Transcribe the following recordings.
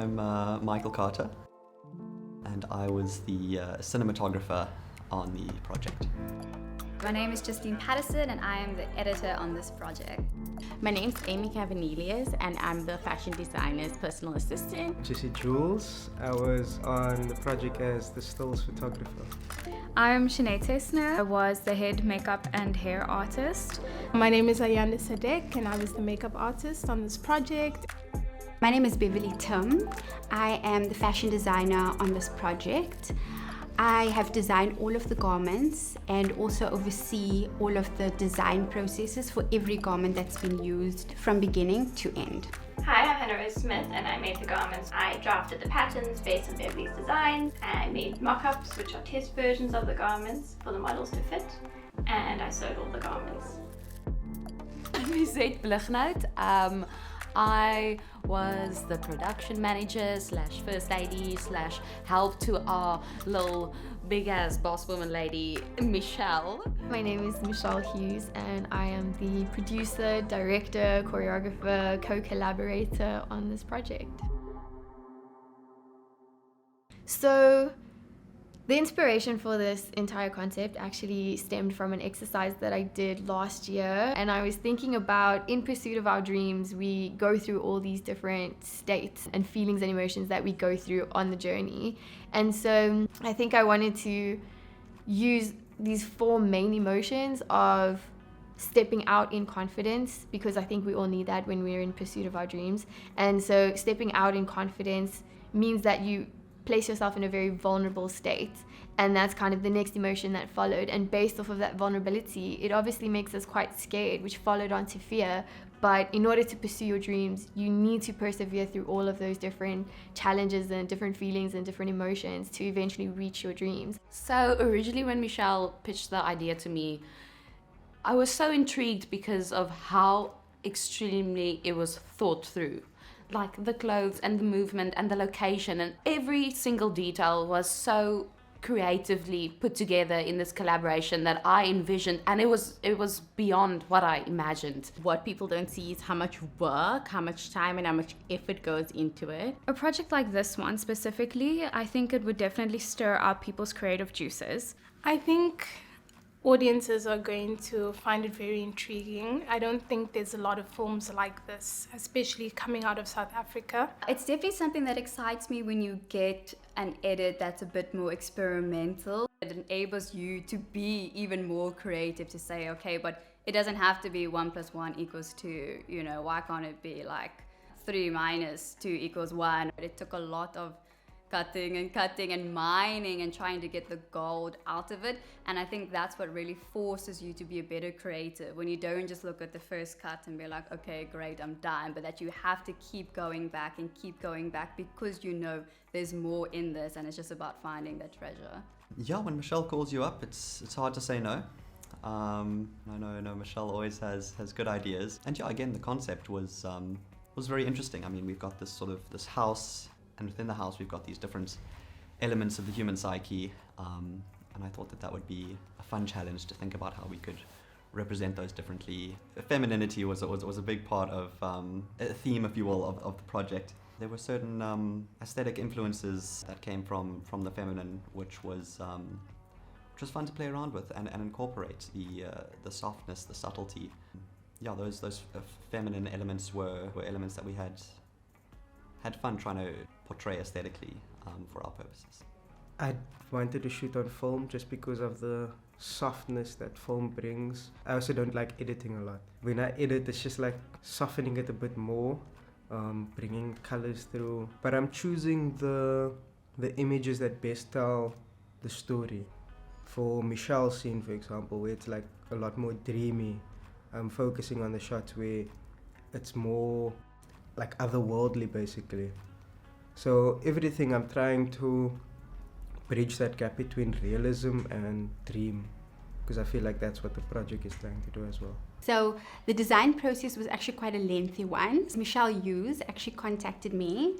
I'm Michael Carter, and I was the cinematographer on the project. My name is Justine Patterson, and I am the editor on this project. My name's Cavernelius, and I'm the fashion designer's personal assistant. Jewelzzz. I was on the project as the stills photographer. I'm Tesner. I was the head makeup and hair artist. My name is Ayanda Sadek, and I was the makeup artist on this project. My name is Beverley. I am the fashion designer on this project. I have designed all of the garments and also oversee all of the design processes for every garment that's been used from beginning to end. Hi, I'm Aramis, Smit, and I made the garments. I drafted the patterns based on Beverley's designs. I made mock-ups, which are test versions of the garments for the models to fit, and I sewed all the garments. I'm Izette Blignaut. I was the production manager / first lady / help to our little big ass boss woman lady, Michelle. My name is Michelle Hughes, and I am the producer, director, choreographer, co-collaborator on this project. So the inspiration for this entire concept actually stemmed from an exercise that I did last year, and I was thinking about, in pursuit of our dreams, we go through all these different states and feelings and emotions that we go through on the journey. And so I think I wanted to use these 4 main emotions of stepping out in confidence, because I think we all need that when we're in pursuit of our dreams. And so stepping out in confidence means that you place yourself in a very vulnerable state, and that's kind of the next emotion that followed. And based off of that vulnerability, it obviously makes us quite scared, which followed on to fear. But in order to pursue your dreams, you need to persevere through all of those different challenges and different feelings and different emotions to eventually reach your dreams. So originally when Michelle pitched the idea to me, I was so intrigued because of how extremely it was thought through. Like the clothes and the movement and the location, and every single detail was so creatively put together in this collaboration that I envisioned, and it was beyond what I imagined. What people don't see is how much work, how much time, and how much effort goes into it. A project like this one specifically, I think it would definitely stir up people's creative juices. I think audiences are going to find it very intriguing. I don't think there's a lot of films like this, especially coming out of South Africa. It's definitely something that excites me when you get an edit that's a bit more experimental. It enables you to be even more creative, to say, okay, but it doesn't have to be 1 + 1 = 2. You know, why can't it be like 3 - 2 = 1? It took a lot of cutting and mining and trying to get the gold out of it, and I think that's what really forces you to be a better creative, when you don't just look at the first cut and be like, okay, great, I'm done, but that you have to keep going back because you know there's more in this, and it's just about finding that treasure. Yeah, when Michelle calls you up, it's hard to say no. I know Michelle always has good ideas, and yeah, again, the concept was very interesting. I mean, we've got this house, and within the house we've got these different elements of the human psyche, and I thought that would be a fun challenge to think about how we could represent those differently. Femininity was a big part of a theme, if you will, of the project. There were certain aesthetic influences that came from the feminine, which was fun to play around with and incorporate the softness, the subtlety. Yeah, those feminine elements were elements that we had fun trying to portray aesthetically for our purposes. I wanted to shoot on film just because of the softness that film brings. I also don't like editing a lot. When I edit, it's just like softening it a bit more, bringing colors through. But I'm choosing the images that best tell the story. For Michelle's scene, for example, where it's like a lot more dreamy, I'm focusing on the shots where it's more like otherworldly, basically. So everything, I'm trying to bridge that gap between realism and dream, because I feel like that's what the project is trying to do as well. So the design process was actually quite a lengthy one. Michelle Hughes actually contacted me.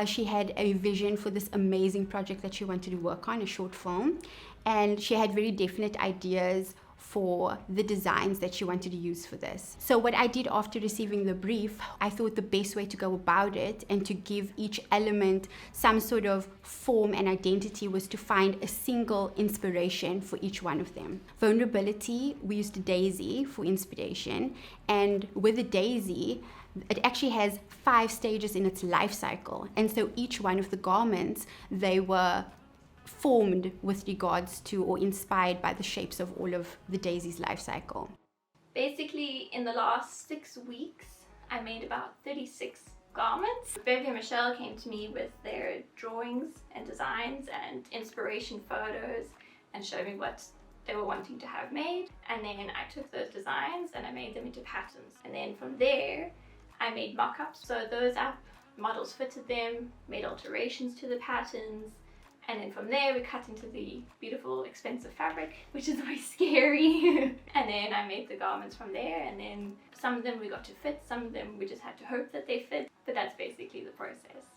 She had a vision for this amazing project that she wanted to work on, a short film, and she had very definite ideas for the designs that she wanted to use for this. So what I did after receiving the brief, I thought the best way to go about it and to give each element some sort of form and identity was to find a single inspiration for each one of them. Vulnerability, we used a daisy for inspiration, and with the daisy, it actually has 5 stages in its life cycle. And so each one of the garments, they were formed with regards to or inspired by the shapes of all of the daisy's life cycle. Basically, in the last 6 weeks, I made about 36 garments. Beverley and Michelle came to me with their drawings and designs and inspiration photos and showed me what they were wanting to have made. And then I took those designs and I made them into patterns. And then from there, I made mock-ups. So those up, models fitted them, made alterations to the patterns, and then from there we cut into the beautiful expensive fabric, which is always scary. And then I made the garments from there, and then some of them we got to fit, some of them we just had to hope that they fit, but that's basically the process.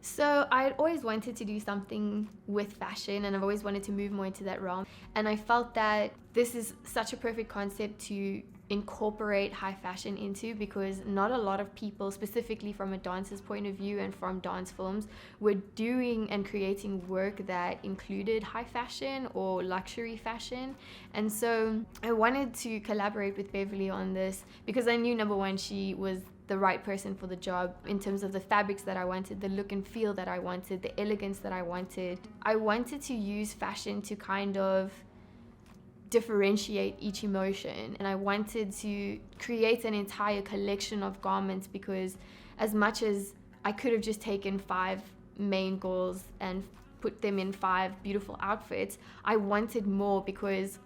So I'd always wanted to do something with fashion, and I've always wanted to move more into that realm, and I felt that this is such a perfect concept to incorporate high fashion into, because not a lot of people, specifically from a dancer's point of view and from dance films, were doing and creating work that included high fashion or luxury fashion. And so I wanted to collaborate with Beverley on this because I knew, number one, she was the right person for the job in terms of the fabrics that I wanted, the look and feel that I wanted, the elegance that I wanted. I wanted to use fashion to kind of differentiate each emotion, and I wanted to create an entire collection of garments, because as much as I could have just taken 5 main girls and put them in 5 beautiful outfits, I wanted more, because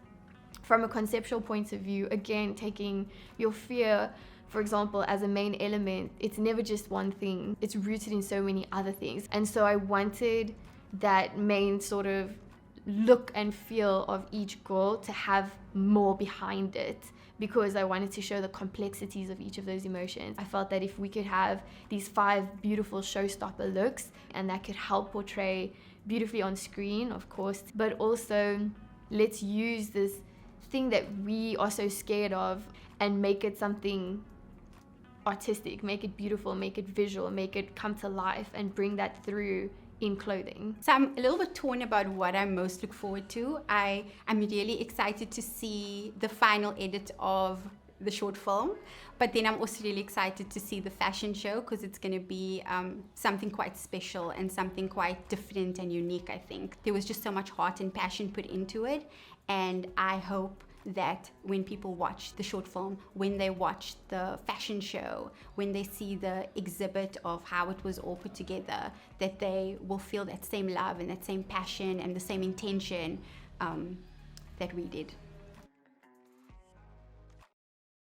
from a conceptual point of view, again, taking your fear, for example, as a main element, it's never just one thing, it's rooted in so many other things. And so I wanted that main sort of look and feel of each girl to have more behind it, because I wanted to show the complexities of each of those emotions. I felt that if we could have these 5 beautiful showstopper looks, and that could help portray beautifully on screen, of course, but also let's use this thing that we are so scared of and make it something artistic, make it beautiful, make it visual, make it come to life, and bring that through in clothing. So I'm a little bit torn about what I most look forward to. I'm really excited to see the final edit of the short film, but then I'm also really excited to see the fashion show, because it's going to be something quite special and something quite different and unique. I think there was just so much heart and passion put into it, and I hope that when people watch the short film, when they watch the fashion show, when they see the exhibit of how it was all put together, that they will feel that same love and that same passion and the same intention that we did.